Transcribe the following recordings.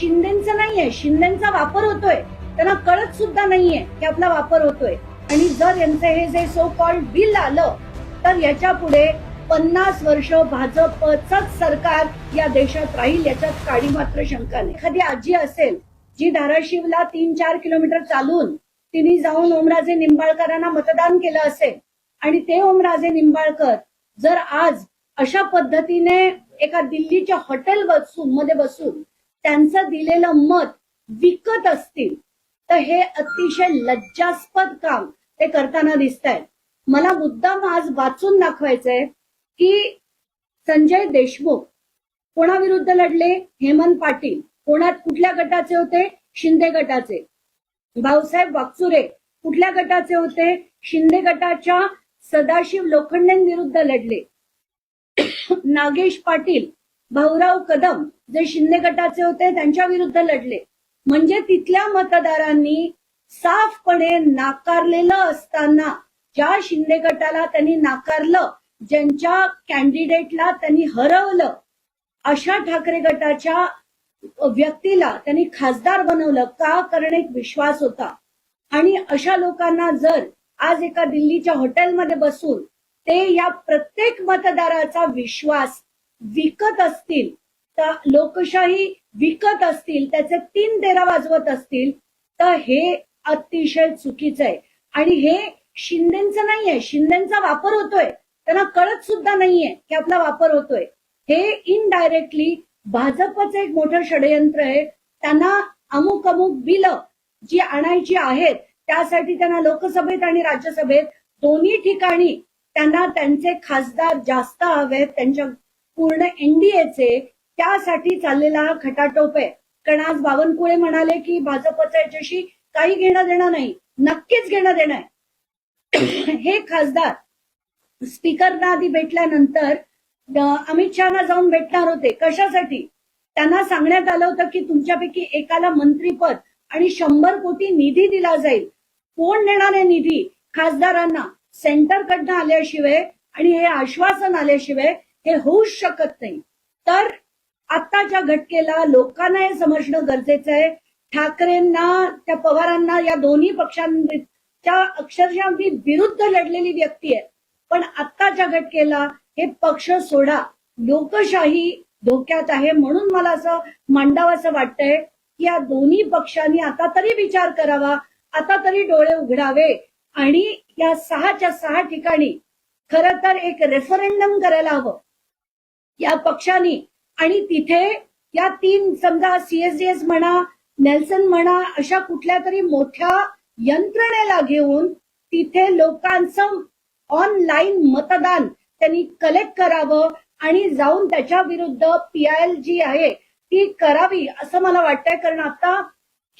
शिंदेचं नाहीये, शिंदेचा वापर होतोय, त्यांना कळत सुद्धा नाहीये की आपला वापर होतोय. आणि जर यांचे हे जे सो कॉल्ड बिल आलं तर याच्या पुढे 50 वर्ष भाजपचंच सरकार या देशात राहील, याच्यात काडी मात्र शंका नाही. एखादी आजी असेल जी धाराशिवला 3-4 किलोमीटर चालून तिने जाऊन ओमराजे निंबाळकरांना मतदान केलं असेल आणि ते ओमराजे निंबाळकर जर आज अशा पद्धतीने एका दिल्लीच्या हॉटेल मध्ये बसून त्यांचं दिलेलं मत विकत असतील तर हे अतिशय लज्जास्पद काम ते करताना दिसत आहेत. मला मुद्दाम आज वाचून दाखवायचंय की संजय देशमुख कोणाविरुद्ध लढले? हेमंत पाटील. कोणात कुठल्या गटाचे होते? शिंदे गटाचे. भाऊसाहेब वागचुरे कुठल्या गटाचे होते? शिंदे गटाच्या सदाशिव लोखंडेंविरुद्ध लढले. नागेश पाटील, भाऊराव कदम जे शिंदे गटाचे होते त्यांच्या विरुद्ध लढले. म्हणजे तिथल्या मतदारांनी साफपणे नाकारलेलं असताना ज्या शिंदे गटाला त्यांनी नाकारलं, ज्यांच्या कॅन्डिडेटला त्यांनी हरवलं, अशा ठाकरे गटाच्या व्यक्तीला त्यांनी खासदार बनवलं का? कारण एक विश्वास होता. आणि अशा लोकांना जर आज एका दिल्लीच्या हॉटेलमध्ये बसून ते या प्रत्येक मतदाराचा विश्वास विकत असतील, तर लोकशाही विकत असतील, त्याचे 3 तेरा वाजवत असतील, तर हे अतिशय चुकीचं आहे. आणि हे शिंदेचं नाहीये, शिंदेचा वापर होतोय, त्यांना कळत सुद्धा नाहीये की आपला वापर होतोय. हे इनडायरेक्टली भाजपचं एक मोठं षडयंत्र आहे. त्यांना अमुक बिलं जी आणायची आहेत त्यासाठी त्यांना लोकसभेत आणि राज्यसभेत दोन्ही ठिकाणी त्यांना त्यांचे खासदार जास्त हवेत, त्यांच्या पूर्ण एनडीएचे. त्यासाठी चाललेला हा खटाटोप आहे. कारण आज बावनकुळे म्हणाले की भाजपचं याच्याशी काही घेणं देणं नाही. नक्कीच घेणं देणं आहे. हे खासदार स्पीकरना आधी भेटल्यानंतर अमित शहाना जाऊन भेटणार होते. कशासाठी? त्यांना सांगण्यात आलं होतं की तुमच्यापैकी एकाला मंत्रीपद आणि 100 कोटी निधी दिला जाईल. कोण देणार आहे निधी? खासदारांना. सेंटरकडनं आल्याशिवाय आणि हे आश्वासन आल्याशिवाय हे होऊच शकत नाही. तर आत्ताच्या घटकेला लोकांना हे समजणं गरजेचं आहे. ठाकरेंना, त्या पवारांना, या दोन्ही पक्षांच्या अक्षरशः मी विरुद्ध लढलेली व्यक्ती आहे. पण आत्ताच्या घटकेला हे पक्ष सोडा. लोकशाही धोक्यात आहे. म्हणून मला असं मांडावं वाटतंय की या दोन्ही पक्षांनी आता तरी विचार करावा, आता तरी डोळे उघडावे आणि या 6च्या 6 ठिकाणी खरं तर एक रेफरंडम करायला हवं या पक्षांनी. आणि तिथे या 3 समजा सीएसडीएस म्हणा, नेल्सन म्हणा, अशा कुठल्या तरी मोठ्या यंत्रणेला घेऊन तिथे लोकांचं ऑनलाईन मतदान त्यांनी कलेक्ट करावं आणि जाऊन त्याच्या विरुद्ध PIL जी आहे ती करावी असं मला वाटतंय. कारण आता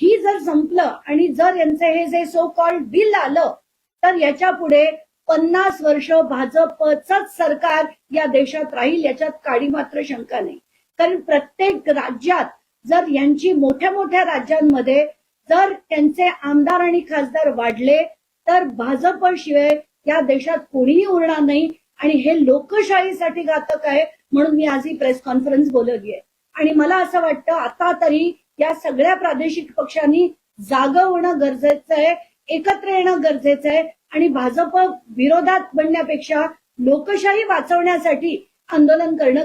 ही जर संपलं आणि जर यांचे हे जे सो कॉल्ड बिल आलं तर याच्या पुढे 50 वर्ष भाजपचंच सरकार या देशात राहील, याच्यात काडी मात्र शंका नाही. कारण प्रत्येक राज्यात जर यांची मोठ्या मोठ्या राज्यांमध्ये जर त्यांचे आमदार आणि खासदार वाढले तर भाजपशिवाय या देशात कोणीही उरणार नाही. आणि हे लोकशाहीसाठी घातक आहे. म्हणून मी आज ही प्रेस कॉन्फरन्स बोलवली आहे. आणि मला असं वाटतं आता तरी या सगळ्या प्रादेशिक पक्षांनी जागं होणं गरजेचं आहे, एकत्र येणं गरजेचं आहे आणि भाजप विरोधात बनण्यापेक्षा लोकशाही वाचवण्यासाठी आंदोलन करणं